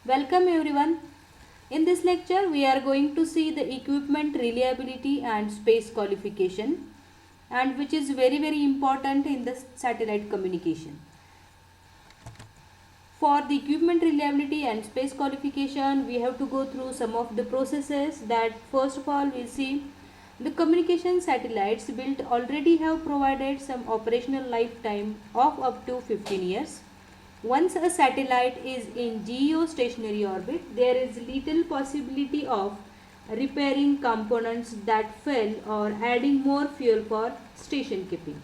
Welcome everyone. In this lecture, we are going to see the equipment reliability and space qualification, and which is very important in the satellite communication. For the equipment reliability and space qualification, we have to go through some of the processes that first of all we'll see the communication satellites built already have provided some operational lifetime of up to 15 years. Once a satellite is in geostationary orbit, there is little possibility of repairing components that fail or adding more fuel for station keeping.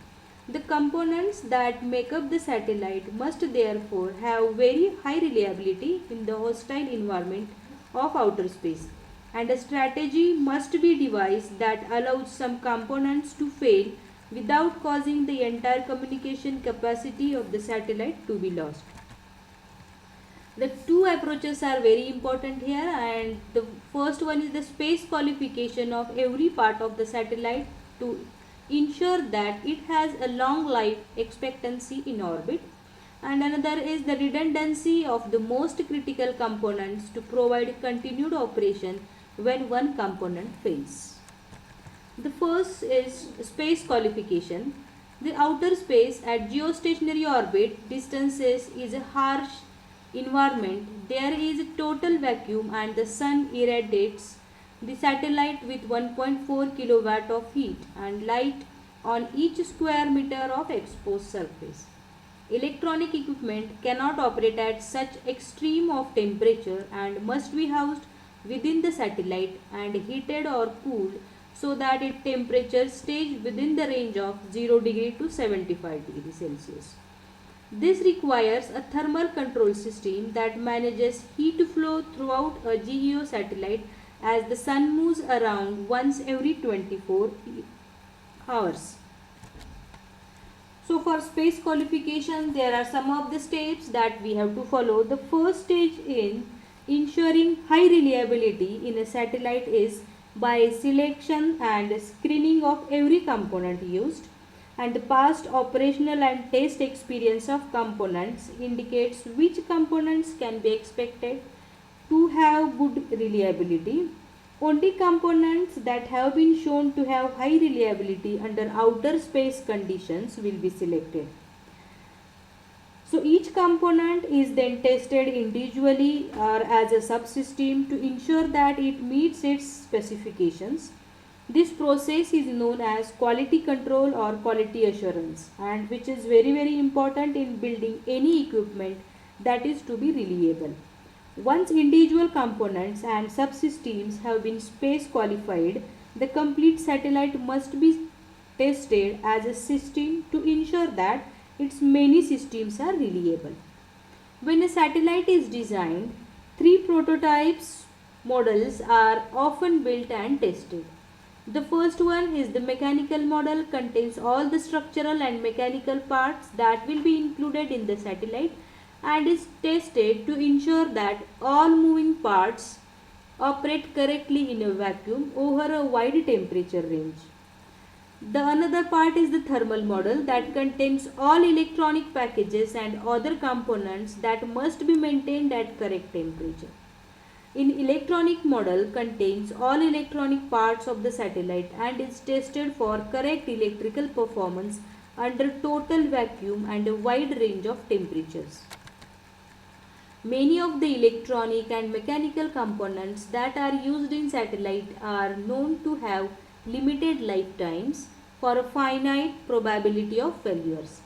The components that make up the satellite must therefore have very high reliability in the hostile environment of outer space, and a strategy must be devised that allows some components to fail without causing the entire communication capacity of the satellite to be lost. The two approaches are very important here, and the first one is the space qualification of every part of the satellite to ensure that it has a long life expectancy in orbit, and another is the redundancy of the most critical components to provide continued operation when one component fails. The first is space qualification. The outer space at geostationary orbit distances is a harsh environment. There is a total vacuum and the sun irradiates the satellite with 1.4 kilowatt of heat and light on each square meter of exposed surface. Electronic equipment cannot operate at such extreme of temperature and must be housed within the satellite and heated or cooled so that its temperature stays within the range of 0 degree to 75 degree Celsius. This requires a thermal control system that manages heat flow throughout a GEO satellite as the sun moves around once every 24 hours. So for space qualification, there are some of the steps that we have to follow. The first stage in ensuring high reliability in a satellite is by selection and screening of every component used, and the past operational and test experience of components indicates which components can be expected to have good reliability. Only components that have been shown to have high reliability under outer space conditions will be selected. So each component is then tested individually or as a subsystem to ensure that it meets its specifications. This process is known as quality control or quality assurance, and which is very important in building any equipment that is to be reliable. Once individual components and subsystems have been space qualified, the complete satellite must be tested as a system to ensure that its many systems are reliable. When a satellite is designed, three prototypes models are often built and tested. The first one is the mechanical model, contains all the structural and mechanical parts that will be included in the satellite and is tested to ensure that all moving parts operate correctly in a vacuum over a wide temperature range. The another part is the thermal model that contains all electronic packages and other components that must be maintained at correct temperature. In electronic model contains all electronic parts of the satellite and is tested for correct electrical performance under total vacuum and a wide range of temperatures. Many of the electronic and mechanical components that are used in satellite are known to have limited lifetimes for a finite probability of failures.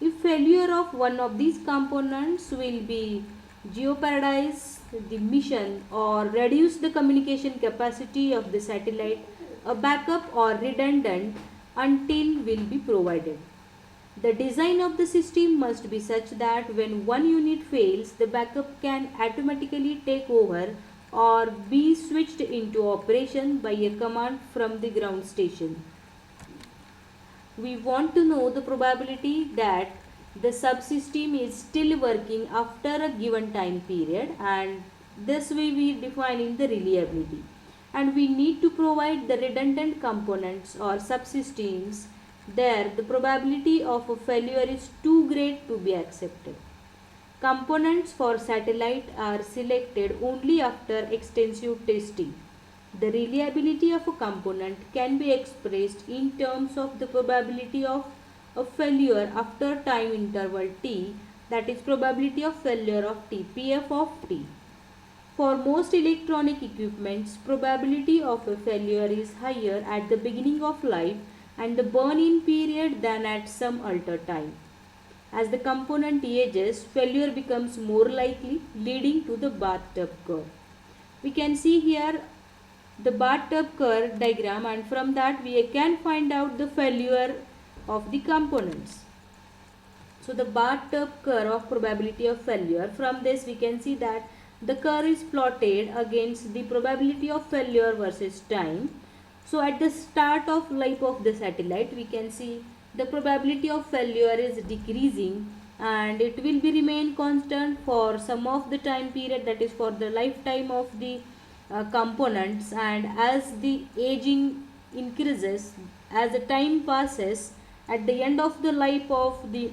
If failure of one of these components will be jeopardize the mission or reduce the communication capacity of the satellite, a backup or redundant until will be provided. The design of the system must be such that when one unit fails, the backup can automatically take over or be switched into operation by a command from the ground station. We want to know the probability that the subsystem is still working after a given time period, and this way we defining the reliability, and we need to provide the redundant components or subsystems there the probability of a failure is too great to be accepted. Components for satellite are selected only after extensive testing. The reliability of a component can be expressed in terms of the probability of a failure after time interval t, that is probability of failure of t, Pf of t. For most electronic equipments, probability of a failure is higher at the beginning of life and the burn-in period than at some altered time. As the component ages, failure becomes more likely, leading to the bathtub curve. We can see here the bathtub curve diagram, and from that we can find out the failure of the components. So the bathtub curve of probability of failure, from this we can see that the curve is plotted against the probability of failure versus time. So at the start of life of the satellite, we can see the probability of failure is decreasing and it will be remain constant for some of the time period, that is for the lifetime of the components. And as the aging increases, as the time passes, at the end of the life of the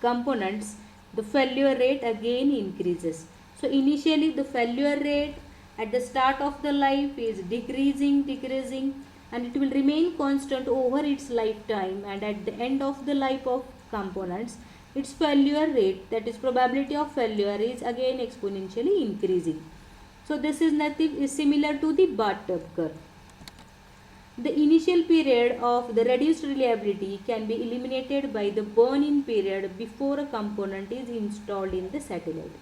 components, the failure rate again increases. So initially the failure rate at the start of the life is decreasing, and it will remain constant over its lifetime, and at the end of the life of components, its failure rate, that is probability of failure, is again exponentially increasing. So this is nothing is similar to the bathtub curve. The initial period of the reduced reliability can be eliminated by the burn-in period before a component is installed in the satellite.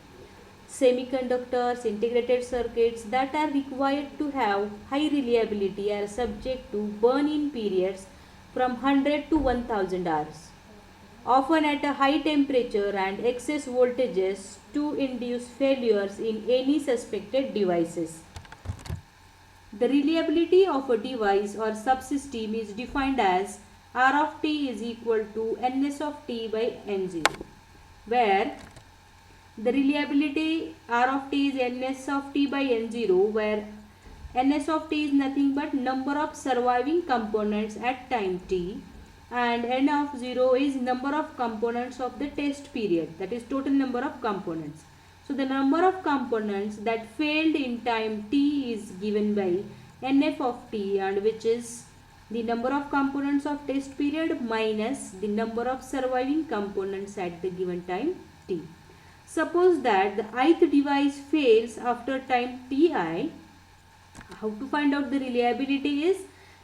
Semiconductors, integrated circuits that are required to have high reliability are subject to burn-in periods from 100 to 1000 hours, often at a high temperature and excess voltages to induce failures in any suspected devices. The reliability of a device or subsystem is defined as R of t is equal to Ns of t by N0, where the reliability R of t is Ns of t by N0, where Ns of t is nothing but number of surviving components at time t, and N of 0 is number of components of the test period, that is total number of components. So the number of components that failed in time t is given by Nf of t, and which is the number of components of test period minus the number of surviving components at the given time t. Suppose that the ith device fails after time ti. How to find out the reliability is,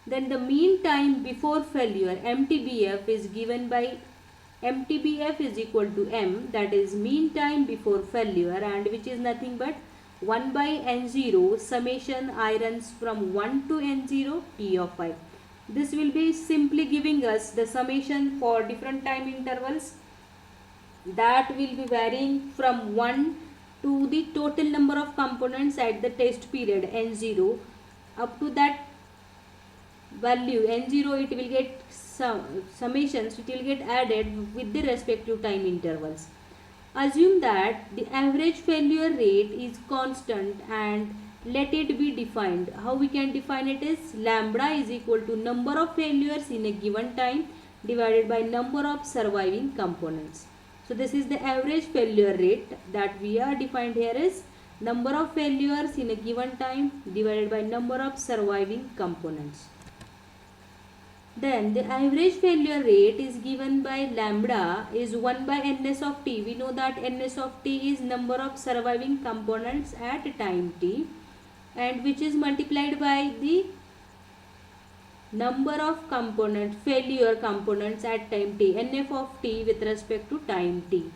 then the mean time before failure, MTBF, is given by MTBF is equal to M, that is mean time before failure, and which is nothing but 1 by N0 summation I runs from 1 to N0 T of I. This will be simply giving us the summation for different time intervals that will be varying from 1 to the total number of components at the test period N0. Up to that value N0, it will get summations, it will get added with the respective time intervals. Assume that the average failure rate is constant and let it be defined. How we can define it is lambda is equal to number of failures in a given time divided by number of surviving components. So this is the average failure rate that we are defined here is number of failures in a given time divided by number of surviving components. Then the average failure rate is given by lambda is 1 by Ns of t. We know that Ns of t is number of surviving components at time t, and which is multiplied by the number of failure components at time t, Nf of t with respect to time t.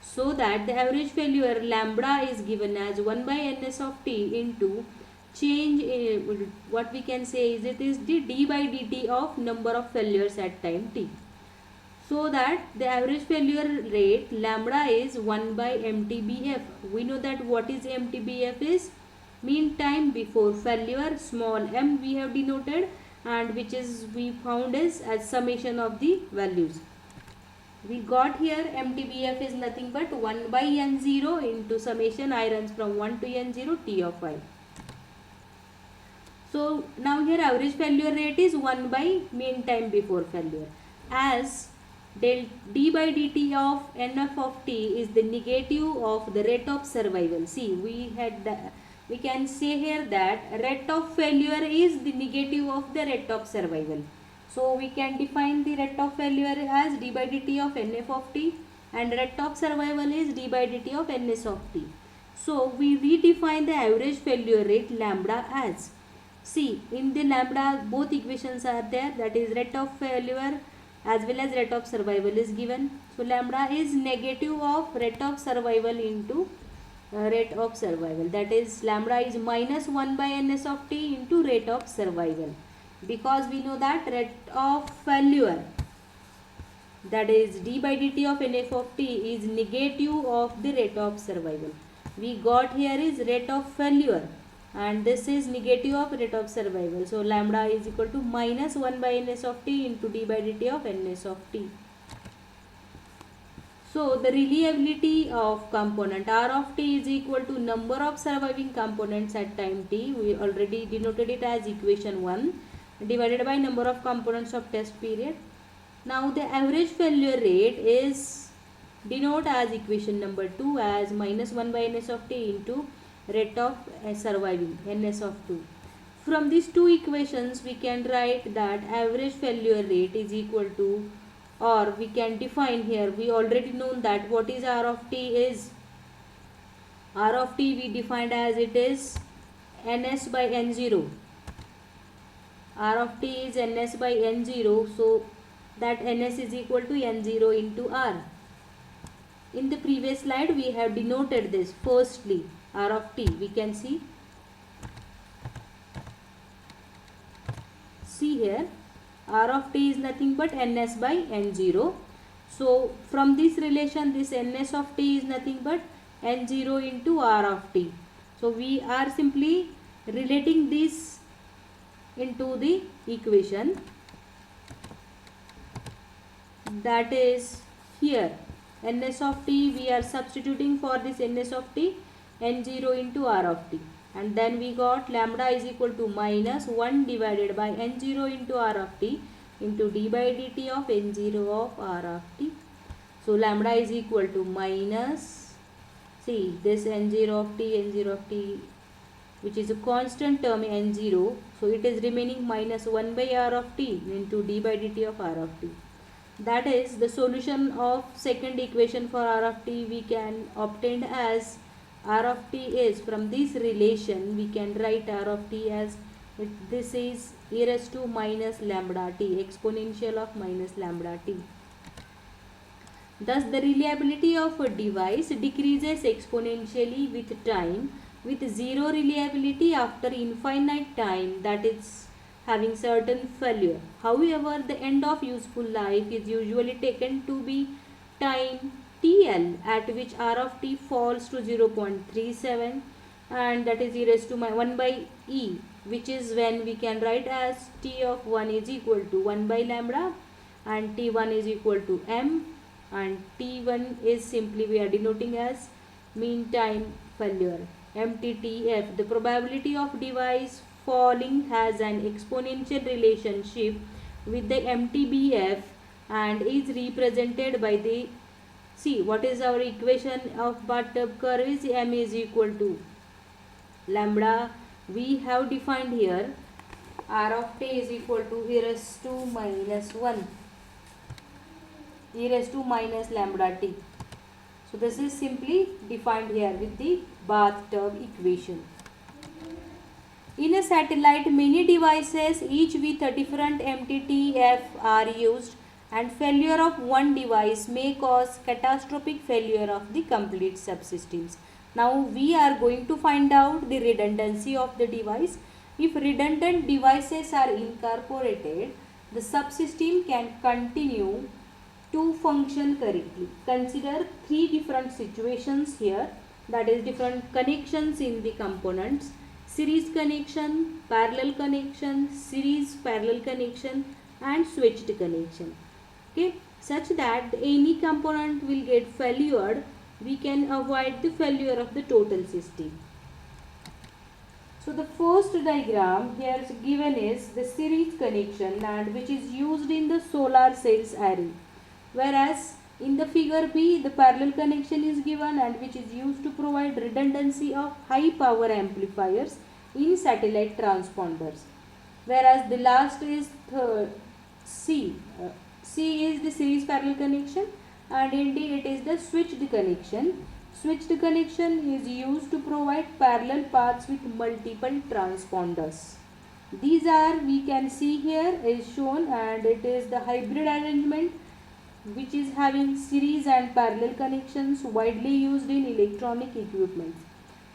So that the average failure lambda is given as 1 by Ns of t into change in, what we can say is, it is the d by dt of number of failures at time t. So that the average failure rate lambda is 1 by MTBF. We know that what is MTBF is mean time before failure, small m we have denoted, and which is we found is as summation of the values. We got here MTBF is nothing but 1 by N0 into summation I runs from 1 to N0 T of I. So now here average failure rate is 1 by mean time before failure. As del d by dt of nf of t is the negative of the rate of survival. See, we can say here that rate of failure is the negative of the rate of survival. So we can define the rate of failure as d by dt of nf of t, and rate of survival is d by dt of ns of t. So we redefine the average failure rate lambda as, see, in the lambda both equations are there, that is rate of failure as well as rate of survival is given. So lambda is negative of rate of survival into rate of survival, that is lambda is minus 1 by ns of t into rate of survival, because we know that rate of failure, that is d by dt of nf of t, is negative of the rate of survival. We got here is rate of failure and this is negative of rate of survival. So lambda is equal to minus 1 by ns of t into d by dt of ns of t. So the reliability of component R of t is equal to number of surviving components at time t. We already denoted it as equation 1 divided by number of components of test period. Now the average failure rate is denoted as equation number 2 as minus 1 by ns of t into rate of surviving ns of 2. From these two equations we can write that average failure rate is equal to, or we can define here, we already know that what is R of t is, R of t we defined as it is ns by n0. R of t is ns by n0, so that ns is equal to n0 into R. In the previous slide we have denoted this. Firstly, R of t, we can see here R of t is nothing but ns by n0. So from this relation this ns of t is nothing but n0 into R of t. So we are simply relating this into the equation, that is here ns of t we are substituting for this ns of t n0 into R of t, and then we got lambda is equal to minus 1 divided by n0 into R of t into d by dt of n0 of R of t. So lambda is equal to minus, see this n0 of t which is a constant term n0, so it is remaining minus 1 by R of t into d by dt of R of t. That is the solution of second equation for R of t we can obtain as R of t is, from this relation we can write R of t as this is e raised to minus lambda t, exponential of minus lambda t. Thus the reliability of a device decreases exponentially with time, with zero reliability after infinite time, that is having certain failure. However, the end of useful life is usually taken to be time TL, at which R of t falls to 0.37, and that is e raised to 1 by e, which is when we can write as t of 1 is equal to 1 by lambda and t1 is equal to m, and t1 is simply we are denoting as mean time failure, MTTF. The probability of device falling has an exponential relationship with the MTBF and is represented by the, see what is our equation of bathtub curve is m is equal to lambda we have defined here, R of t is equal to e raised to minus 1 e raised to minus lambda t. So this is simply defined here with the bathtub equation. In a satellite, many devices each with a different MTTF are used, and failure of one device may cause catastrophic failure of the complete subsystems. Now we are going to find out the redundancy of the device. If redundant devices are incorporated, the subsystem can continue to function correctly. Consider three different situations here, that is different connections in the components: series connection, parallel connection, series parallel connection, and switched connection. Okay, such that any component will get failured, we can avoid the failure of the total system. So the first diagram here is given is the series connection, and which is used in the solar cells array. Whereas in the figure B, the parallel connection is given and which is used to provide redundancy of high power amplifiers in satellite transponders. Whereas the last is C. C is the series parallel connection and in D it is the switched connection. Switched connection is used to provide parallel paths with multiple transponders. These are, we can see here is shown, and it is the hybrid arrangement which is having series and parallel connections widely used in electronic equipment.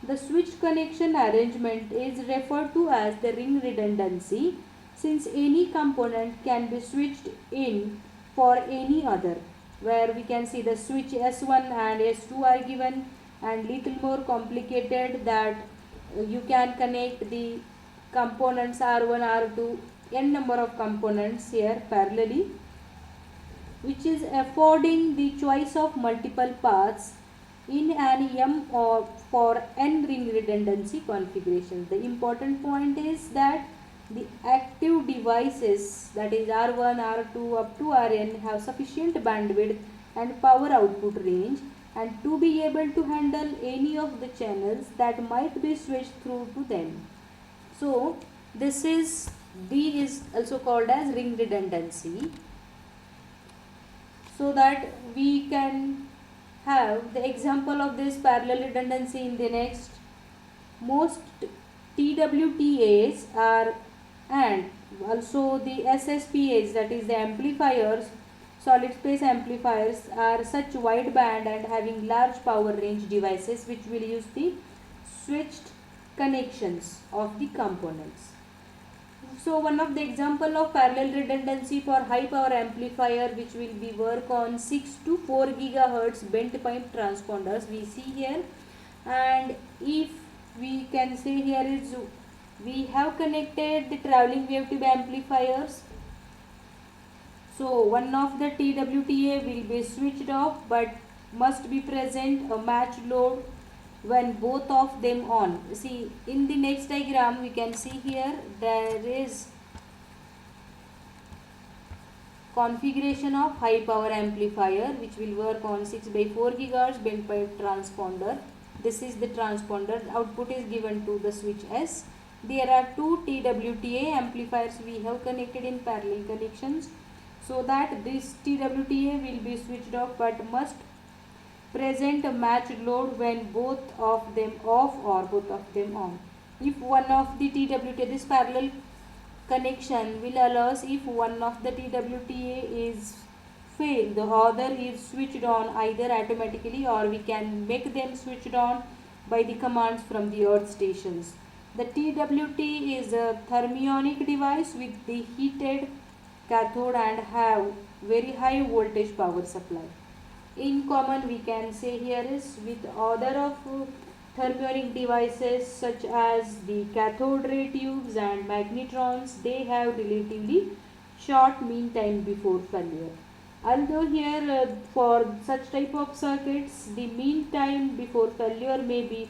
The switched connection arrangement is referred to as the ring redundancy, since any component can be switched in for any other, where we can see the switch S1 and S2 are given, and little more complicated that you can connect the components R1, R2, n number of components here parallelly, which is affording the choice of multiple paths in an M or for n ring redundancy configuration. The important point is that the active devices, that is R1, R2 up to Rn, have sufficient bandwidth and power output range and to be able to handle any of the channels that might be switched through to them. So this is, D is also called as ring redundancy, so that we can have the example of this parallel redundancy in the next. Most TWTAs are, and also the SSPAs, that is the amplifiers, solid space amplifiers, are such wideband and having large power range devices which will use the switched connections of the components. So one of the example of parallel redundancy for high power amplifier which will be work on 6 to 4 gigahertz bent pipe transponders we see here. And if we can say here is, we have connected the traveling wave tube amplifiers. So one of the TWTA will be switched off, but must be present a match load when both of them on. See, in the next diagram we can see here there is configuration of high power amplifier which will work on 6 by 4 gigahertz bent pipe transponder. This is the transponder, output is given to the switch S. There are two TWTA amplifiers we have connected in parallel connections, so that this TWTA will be switched off but must present a matched load when both of them off or both of them on. If one of the TWTA, this parallel connection will allow us, if one of the TWTA is failed, the other is switched on either automatically or we can make them switched on by the commands from the earth stations. The TWT is a thermionic device with the heated cathode and have very high voltage power supply. In common we can say here is with other of thermionic devices such as the cathode ray tubes and magnetrons, they have relatively short mean time before failure. Although here for such type of circuits the mean time before failure may be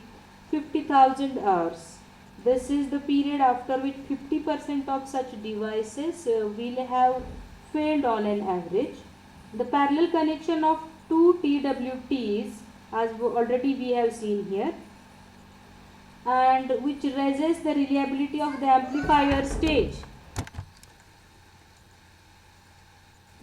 50,000 hours. This is the period after which 50% of such devices will have failed on an average. The parallel connection of two TWTs, as already we have seen here, and which raises the reliability of the amplifier stage.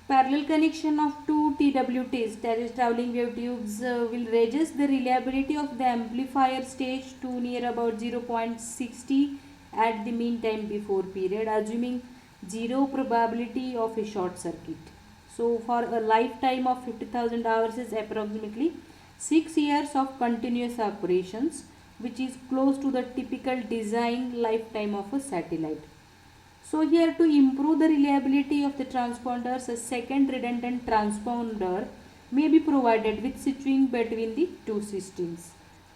Parallel connection of two TWTs, that is traveling wave tubes, will raises the reliability of the amplifier stage to near about 0.60 at the mean time before period, assuming zero probability of a short circuit. So for a lifetime of 50,000 hours is approximately 6 years of continuous operations, which is close to the typical design lifetime of a satellite. So here, to improve the reliability of the transponders, a second redundant transponder may be provided with switching between the two systems.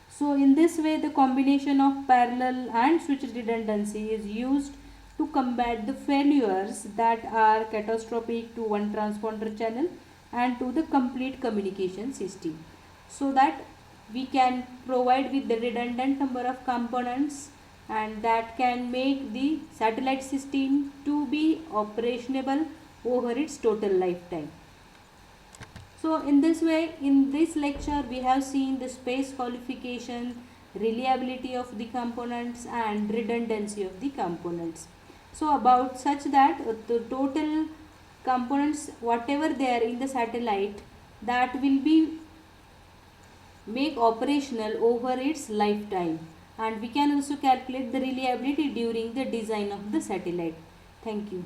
So in this way the combination of parallel and switched redundancy is used to combat the failures that are catastrophic to one transponder channel and to the complete communication system, so that we can provide with the redundant number of components and that can make the satellite system to be operationable over its total lifetime. So in this way, in this lecture, we have seen the space qualification, reliability of the components and redundancy of the components. So about such that the total components whatever they are in the satellite, that will be make operational over its lifetime, and we can also calculate the reliability during the design of the satellite. Thank you.